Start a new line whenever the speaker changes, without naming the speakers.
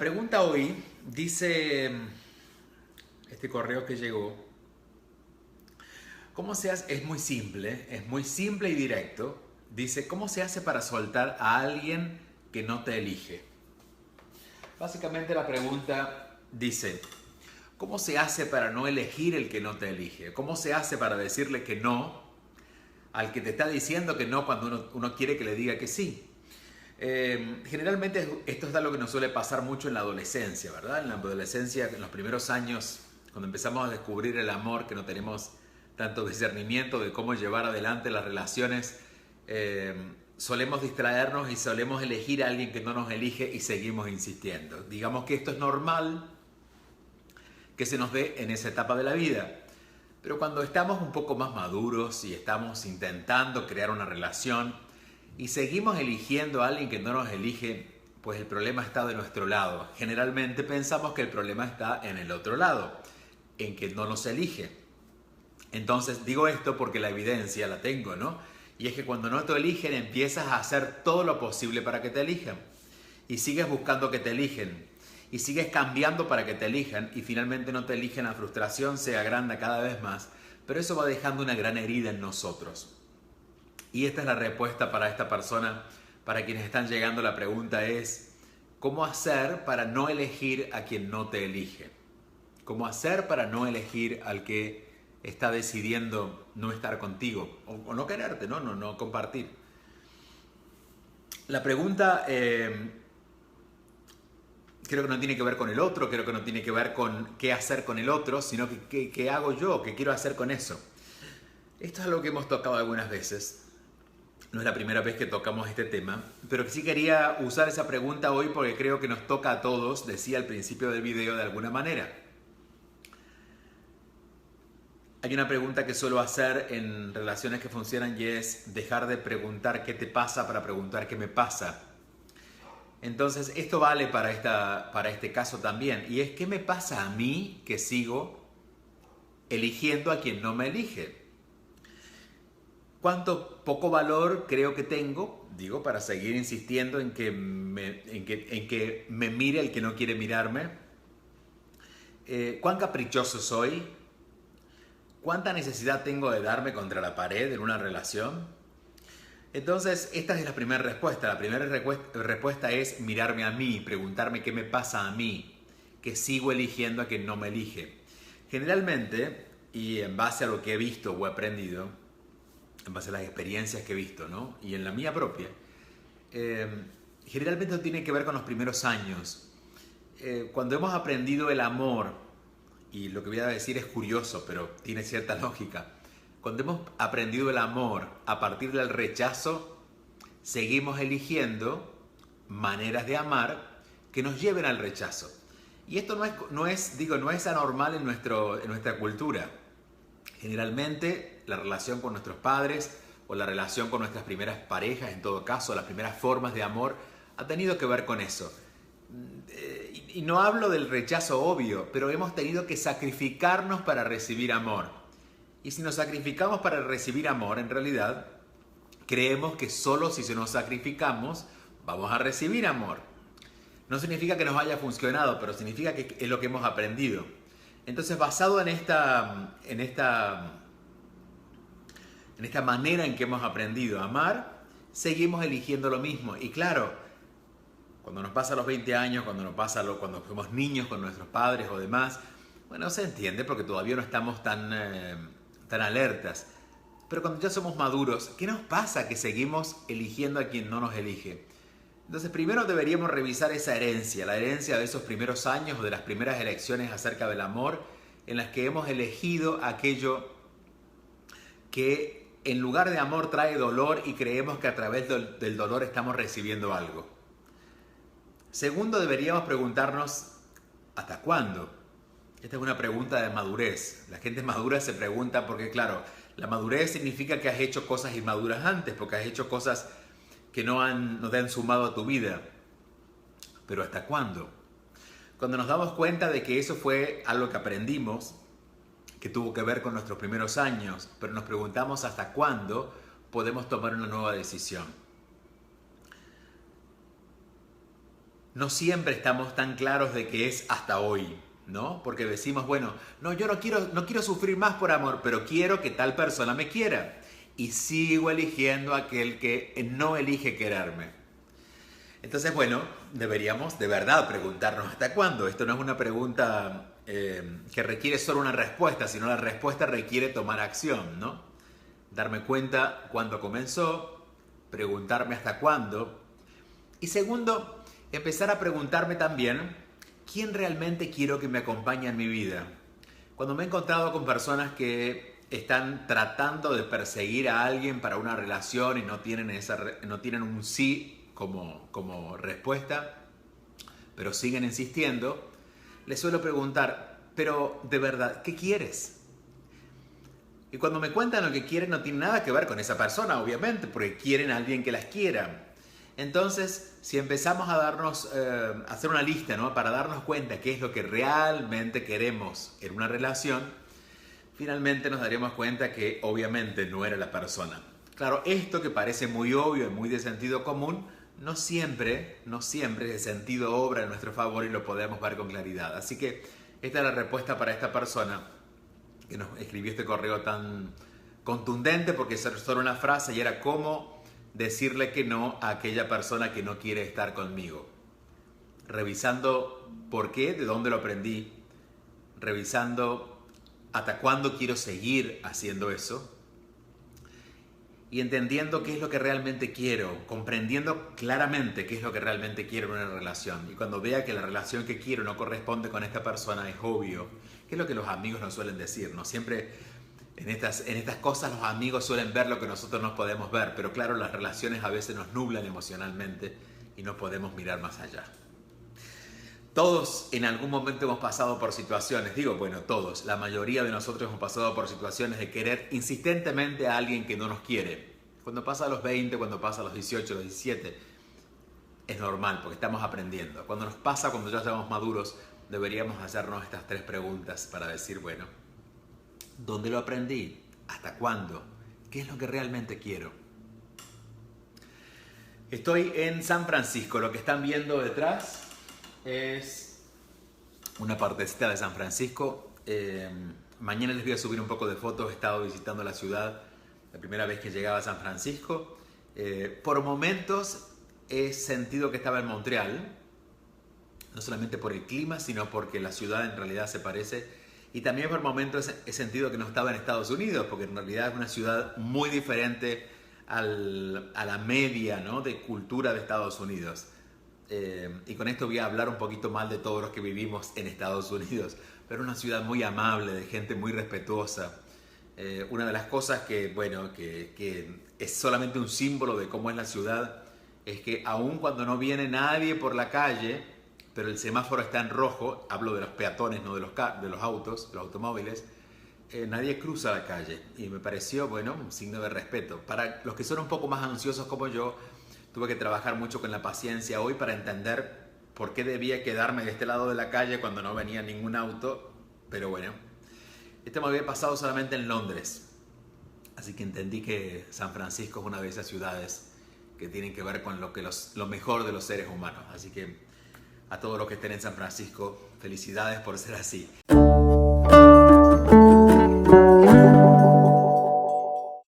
pregunta hoy dice este correo que llegó. ¿Cómo se hace? Es muy simple y directo. Dice, ¿cómo se hace para soltar a alguien que no te elige? Básicamente la pregunta dice, ¿cómo se hace para no elegir el que no te elige? ¿Cómo se hace para decirle que no al que te está diciendo que no cuando uno quiere que le diga que sí? Generalmente esto es algo que nos suele pasar mucho en la adolescencia, ¿verdad? En la adolescencia, en los primeros años, cuando empezamos a descubrir el amor, que no tenemos tanto discernimiento de cómo llevar adelante las relaciones, solemos distraernos y solemos elegir a alguien que no nos elige y seguimos insistiendo. Digamos que esto es normal que se nos dé en esa etapa de la vida. Pero cuando estamos un poco más maduros y estamos intentando crear una relación y seguimos eligiendo a alguien que no nos elige, pues el problema está de nuestro lado. Generalmente pensamos que el problema está en el otro lado, en que no nos elige. Entonces digo esto porque la evidencia la tengo, ¿no? Y es que cuando no te eligen empiezas a hacer todo lo posible para que te elijan. Y sigues buscando que te eligen. Y sigues cambiando para que te elijan y finalmente no te eligen, la frustración se agranda cada vez más. Pero eso va dejando una gran herida en nosotros. Y esta es la respuesta para esta persona, para quienes están llegando. La pregunta es, ¿cómo hacer para no elegir a quien no te elige? ¿Cómo hacer para no elegir al que está decidiendo no estar contigo o no quererte, no compartir? La pregunta creo que no tiene que ver con el otro, creo que no tiene que ver con qué hacer con el otro, sino que qué hago yo, qué quiero hacer con eso. Esto es algo que hemos tocado algunas veces. No es la primera vez que tocamos este tema, pero sí quería usar esa pregunta hoy porque creo que nos toca a todos, decía al principio del video, de alguna manera. Hay una pregunta que suelo hacer en relaciones que funcionan y es dejar de preguntar qué te pasa para preguntar qué me pasa. Entonces esto vale para este caso también, y es ¿qué me pasa a mí que sigo eligiendo a quien no me elige? ¿Cuánto poco valor creo que tengo, para seguir insistiendo en que me mire el que no quiere mirarme? ¿Cuán caprichoso soy? ¿Cuánta necesidad tengo de darme contra la pared en una relación? Entonces, esta es la primera respuesta. La primera respuesta es mirarme a mí, preguntarme qué me pasa a mí, que sigo eligiendo a quien no me elige. Generalmente, y en base a lo que he visto o he aprendido, en base a las experiencias que he visto, ¿no? Y en la mía propia, generalmente tiene que ver con los primeros años. Cuando hemos aprendido el amor, y lo que voy a decir es curioso, pero tiene cierta lógica. Cuando hemos aprendido el amor a partir del rechazo, seguimos eligiendo maneras de amar que nos lleven al rechazo. Y esto no es anormal en nuestra cultura. Generalmente la relación con nuestros padres o la relación con nuestras primeras parejas, en todo caso, las primeras formas de amor, ha tenido que ver con eso. Y no hablo del rechazo obvio, pero hemos tenido que sacrificarnos para recibir amor. Y si nos sacrificamos para recibir amor, en realidad, creemos que solo si nos sacrificamos vamos a recibir amor. No significa que nos haya funcionado, pero significa que es lo que hemos aprendido. Entonces, basado en esta manera en que hemos aprendido a amar, seguimos eligiendo lo mismo. Y claro, cuando nos pasa a los 20 años, cuando fuimos niños con nuestros padres o demás, bueno, se entiende porque todavía no estamos tan alertas. Pero cuando ya somos maduros, ¿qué nos pasa que seguimos eligiendo a quien no nos elige? Entonces, primero deberíamos revisar esa herencia, la herencia de esos primeros años o de las primeras elecciones acerca del amor, en las que hemos elegido aquello que en lugar de amor trae dolor y creemos que a través del dolor estamos recibiendo algo. Segundo, deberíamos preguntarnos, ¿hasta cuándo? Esta es una pregunta de madurez. La gente madura se pregunta porque, claro, la madurez significa que has hecho cosas inmaduras antes, porque has hecho cosas que no te han sumado a tu vida. Pero ¿hasta cuándo? Cuando nos damos cuenta de que eso fue algo que aprendimos, que tuvo que ver con nuestros primeros años, pero nos preguntamos hasta cuándo podemos tomar una nueva decisión. no siempre estamos tan claros de que es hasta hoy, ¿no? Porque decimos, bueno, no, yo no quiero sufrir más por amor, pero quiero que tal persona me quiera. Y sigo eligiendo a aquel que no elige quererme. Entonces, bueno, deberíamos de verdad preguntarnos hasta cuándo. Esto no es una pregunta que requiere solo una respuesta, sino la respuesta requiere tomar acción, ¿no? Darme cuenta cuándo comenzó, preguntarme hasta cuándo. Y segundo, empezar a preguntarme también quién realmente quiero que me acompañe en mi vida. Cuando me he encontrado con personas que están tratando de perseguir a alguien para una relación y no tienen un sí como respuesta, pero siguen insistiendo, les suelo preguntar, pero de verdad, ¿qué quieres? Y cuando me cuentan lo que quieren no tiene nada que ver con esa persona, obviamente, porque quieren a alguien que las quiera. Entonces, si empezamos a hacer una lista, ¿no? Para darnos cuenta qué es lo que realmente queremos en una relación, finalmente nos daríamos cuenta que obviamente no era la persona. Claro, esto que parece muy obvio y muy de sentido común, no siempre de sentido obra en nuestro favor y lo podemos ver con claridad. Así que esta es la respuesta para esta persona que nos escribió este correo tan contundente, porque es solo una frase y era cómo decirle que no a aquella persona que no quiere estar conmigo. Revisando por qué, de dónde lo aprendí, revisando hasta cuándo quiero seguir haciendo eso y entendiendo qué es lo que realmente quiero, comprendiendo claramente qué es lo que realmente quiero en una relación. Y cuando vea que la relación que quiero no corresponde con esta persona, es obvio, que es lo que los amigos nos suelen decir, ¿no? Siempre en estas cosas los amigos suelen ver lo que nosotros no podemos ver, pero claro, las relaciones a veces nos nublan emocionalmente y no podemos mirar más allá. Todos en algún momento hemos pasado por situaciones, todos, la mayoría de nosotros hemos pasado por situaciones de querer insistentemente a alguien que no nos quiere. Cuando pasa a los 20, cuando pasa a los 18, los 17, es normal porque estamos aprendiendo. Cuando nos pasa, cuando ya estamos maduros, deberíamos hacernos estas 3 preguntas para decir, bueno, ¿dónde lo aprendí? ¿Hasta cuándo? ¿Qué es lo que realmente quiero? Estoy en San Francisco, lo que están viendo detrás es una partecita de San Francisco. Mañana les voy a subir un poco de fotos. He estado visitando la ciudad, la primera vez que llegaba a San Francisco. Por momentos he sentido que estaba en Montreal, no solamente por el clima, sino porque la ciudad en realidad se parece. Y también por momentos he sentido que no estaba en Estados Unidos, porque en realidad es una ciudad muy diferente a la media, ¿no?, de cultura de Estados Unidos. Y con esto voy a hablar un poquito mal de todos los que vivimos en Estados Unidos, pero una ciudad muy amable, de gente muy respetuosa. Una de las cosas que es solamente un símbolo de cómo es la ciudad es que aun cuando no viene nadie por la calle, pero el semáforo está en rojo, hablo de los peatones, no de los autos, los automóviles, nadie cruza la calle. Y me pareció, un signo de respeto. Para los que son un poco más ansiosos como yo, tuve que trabajar mucho con la paciencia hoy para entender por qué debía quedarme de este lado de la calle cuando no venía ningún auto. Pero bueno, esto me había pasado solamente en Londres. Así que entendí que San Francisco es una de esas ciudades que tienen que ver con lo mejor de los seres humanos. Así que a todos los que estén en San Francisco, felicidades por ser así.